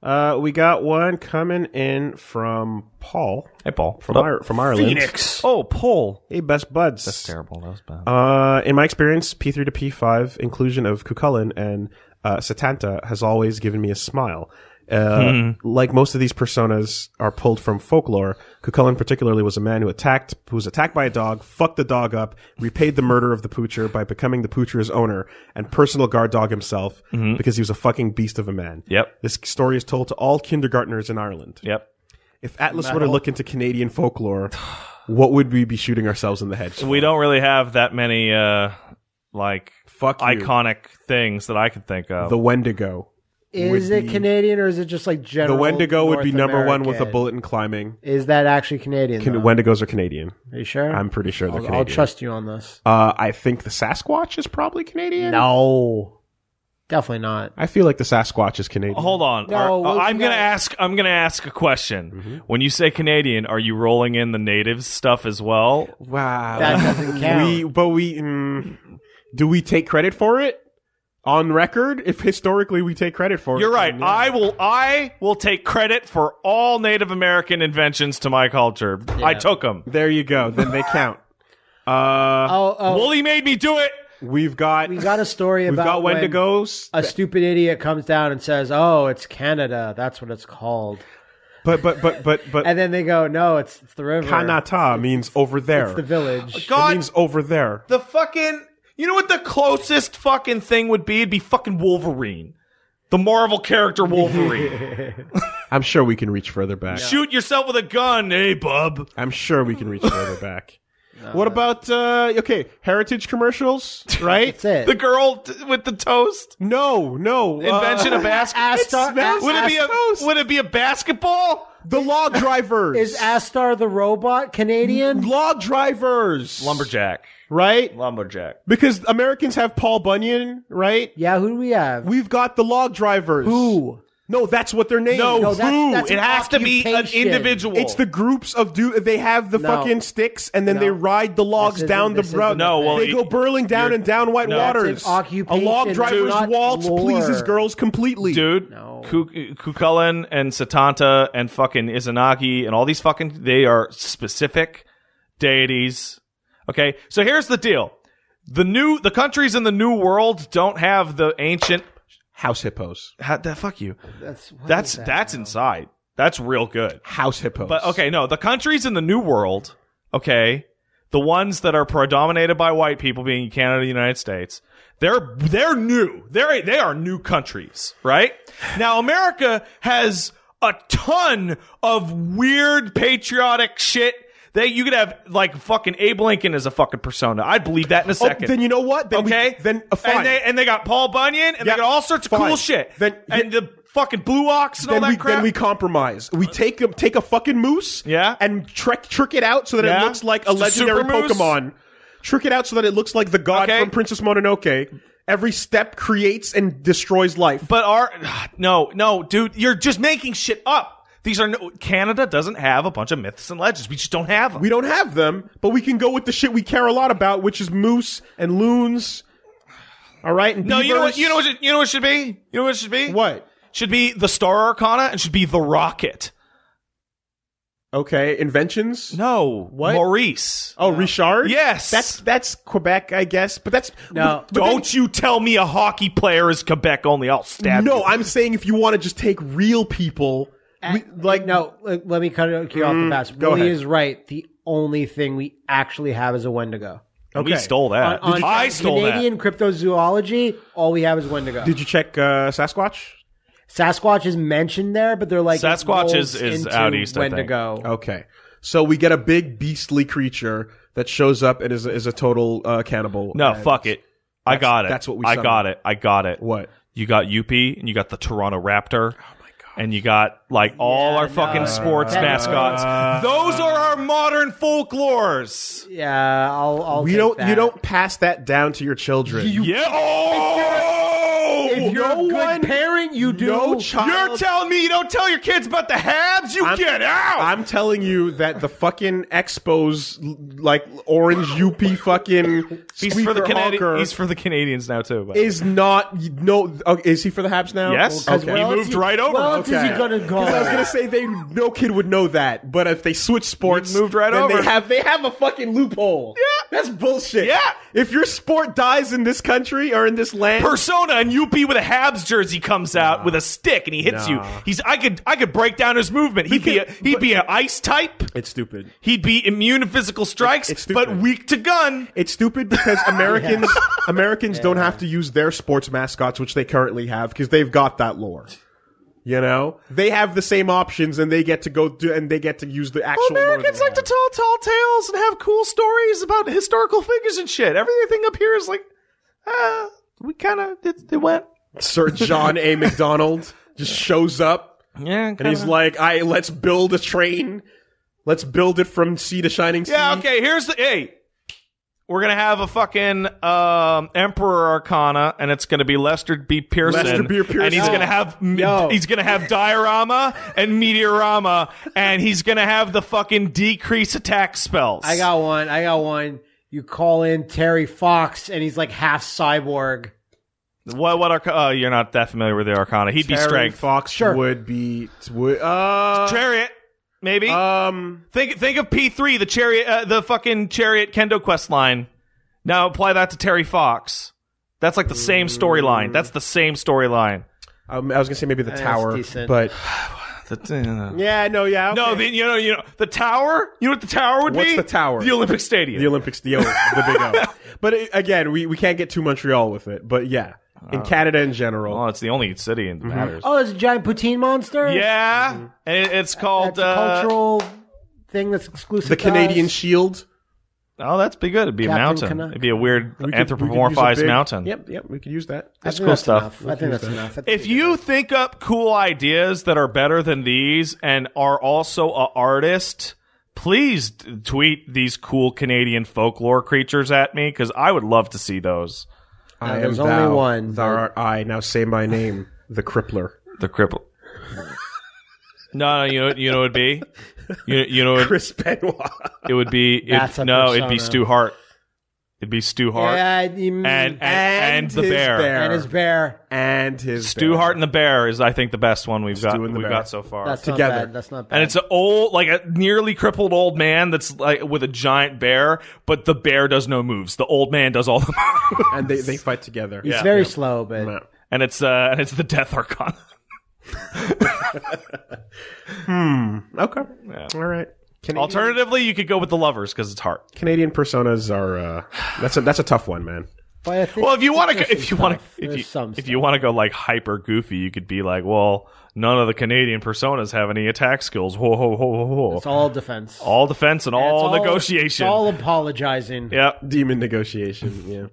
We got one coming in from Paul. Hey, Paul. From Ireland. Phoenix. Oh, Paul. Hey, best buds. That's terrible. That was bad. In my experience, P3 to P5 inclusion of Cuchulainn and Setanta has always given me a smile. Like most of these personas are pulled from folklore, Cuchulainn particularly was a man who was attacked by a dog, fucked the dog up, repaid the murder of the poocher by becoming the poocher's owner and personal guard dog himself because he was a fucking beast of a man. Yep. This story is told to all kindergartners in Ireland. Yep. If Atlas were to look into Canadian folklore, what would we be shooting ourselves in the head for? We don't really have that many Fuck you. iconic things that I can think of. The Wendigo. Is it Canadian or is it just like general? The Wendigo would be North number one with a American? bullet and climbing. Is that actually Canadian? though? Wendigos are Canadian. Are you sure? I'm pretty sure they're Canadian. I'll trust you on this. I think the Sasquatch is probably Canadian. No, definitely not. I feel like the Sasquatch is Canadian. Hold on. No, I'm gonna ask a question. When you say Canadian, are you rolling in the native stuff as well? Wow. That doesn't count. Do we take credit for it? On record, if historically we take credit for it. You're right. Yeah. I will take credit for all Native American inventions to my culture. Yeah. I took them. There you go. Then they count. Wooly made me do it. We got a story about when Wendigos. A stupid idiot comes down and says, "Oh, it's Canada. That's what it's called." But And then they go, "No, it's the river. Kanata means over there. It's the village." God, it means over there. the fucking... You know what the closest fucking thing would be? It'd be fucking Wolverine. The Marvel character Wolverine. I'm sure we can reach further back. Shoot yourself with a gun, hey, bub. I'm sure we can reach further back. What about, heritage commercials, right? That's it. The girl with the toast? No. Invention of basketball? Would it be a basketball? The log drivers. Is Astar the robot Canadian? Log drivers. Lumberjack. Right? Lumberjack. Because Americans have Paul Bunyan, right? Yeah, who do we have? We've got the log drivers. Who? No, that's what they're named. No, that's it an has to be an occupation. individual. It's the groups of they have the fucking sticks and then they ride the logs down the road. No, well, they go burling down and down white waters. That's an occupation, a log driver's not waltz lore. pleases girls completely. Dude, No. Cuchulainn and Setanta and fucking Izanagi and all these they are specific deities. Okay, so here's the deal. The countries in the New World don't have the ancient House hippos. fuck you. That's inside. That's real good. House hippos. But okay, no, the countries in the New World, okay, the ones that are predominated by white people, being Canada, the United States, they're new. They are new countries, right? Now America has a ton of weird patriotic shit. You could have, like, fucking Abe Lincoln as a fucking persona. I'd believe that in a second. Then you know what? Then fine. And they got Paul Bunyan, and they got all sorts of cool shit. And the fucking Blue Ox and all that crap. Then we compromise. We take a fucking moose and trick it out so that it looks like a legendary Pokemon. Trick it out so that it looks like the god from Princess Mononoke. Every step creates and destroys life. But no, dude, you're just making shit up. Canada doesn't have a bunch of myths and legends. We just don't have them. We don't have them, but we can go with the shit we care a lot about, which is moose and loons. All right? And beavers. You know what it should be? You know what it should be? What? Should be the Star Arcana and should be the Rocket. Okay, inventions? No. What? Maurice. Oh, Richard? Yes. That's Quebec, I guess. But that's No. But Don't you tell me a hockey player is Quebec only. I'll stab you. No, I'm saying if you want to just take real people, let me cut you off the pass. Go Willie ahead. is right. The only thing we actually have is a Wendigo. We stole that. I stole Canadian cryptozoology, all we have is Wendigo. Did you check Sasquatch? Sasquatch is mentioned there, but they're like Sasquatch is into out east, I think. Wendigo. Okay. So we get a big beastly creature that shows up and is a total cannibal. No, fuck it. I got it. That's what we I summoned. got it. What? You got Yuppie, and you got the Toronto Raptor. And you got, like, all our fucking sports mascots. Those are our modern folklores. Yeah, I'll You take don't that. you don't pass that down to your children. Yeah. Oh! If you're a good parent, you do. No child. You're telling me you don't tell your kids about the Habs? You get out! I'm telling you that the fucking Expos, like orange UP fucking He's for the squeaker hawker He's for the Canadians now too. But. is not is he for the Habs now? Yes. Okay. He moved right over. Well, is he gonna go? I was gonna say no kid would know that, but if they switch sports, He moved right then over. They have a fucking loophole. Yeah. That's bullshit. Yeah. If your sport dies in this country or in this land, Persona and UP with a Habs jersey comes out with a stick and he hits you. I could break down his movement. He'd be an ice type. it's stupid. He'd be immune to physical strikes, It's stupid. but weak to gun. It's stupid because Americans don't have to use their sports mascots, which they currently have, because they've got that lore. You know, they have the same options, and they get to go do, and they get to use the actual. Americans like to tell tall tales and have cool stories about historical figures and shit. Everything up here is like, we kind of it went. Sir John A. McDonald just shows up, Yeah, and he's like, let's build a train. Let's build it from sea to shining sea. yeah. Okay, we're gonna have a fucking Emperor Arcana, and it's gonna be Lester B. Pearson. Lester B. Pearson. And he's gonna have Diorama and Meteorama, and he's gonna have the fucking decrease attack spells. I got one. You call in Terry Fox, and he's like half cyborg. What you're not that familiar with the Arcana. He'd be Terry strength. Fox would be Chariot. Maybe. Think of P3, the chariot, the fucking chariot Kendo quest line. Now apply that to Terry Fox. That's like the same storyline. That's the same storyline. I was gonna say maybe the tower, decent. but Yeah, no, yeah, okay. no. You know the tower. You know what the tower would be? What's the tower? The Olympic Stadium. The Olympics, the big O. But again, we can't get too Montreal with it. But yeah, in Canada in general. Well, it's the only city that matters. Oh, it's a giant poutine monster? Yeah, and it's called That's a cultural thing that's exclusive The to Canadian us. Shield. Oh, that'd be good. It'd be a Captain mountain. Canuck. It'd be a weird We could use a anthropomorphized big- mountain. Yep, we could use that. That's I think cool stuff. enough. I think that's enough. If you think up cool ideas that are better than these and are also an artist, please tweet these cool Canadian folklore creatures at me, because I would love to see those. I there's am only thou, one, Thou art I. Now say my name, the Crippler. The cripple. No, you know what it would be? You know what Chris Benoit. it would be? That's a It'd be persona. Stu Hart. It'd be Stu Hart and the his bear. and his bear. And his Stu bear. Hart and the bear is, I think, the best one we've got. and the We've bear. got so far. That's Together. Not bad. That's not bad. And it's an old, like a nearly crippled old man that's like with a giant bear, but the bear does no moves. The old man does all the moves. And they fight together. He's very slow, but Yeah. And it's the Death Archon. Okay. Yeah. All right. Alternatively, you could go with the lovers because it's Hart. Canadian personas are that's a tough one, man. But I think Well, if you want to, there's some stuff. There's some if you want to go like hyper goofy, you could be like, well, none of the Canadian personas have any attack skills. Whoa, whoa, whoa, whoa, whoa. It's all defense. All defense and It's all negotiation. It's all apologizing. Yep. Demon negotiation. Yeah.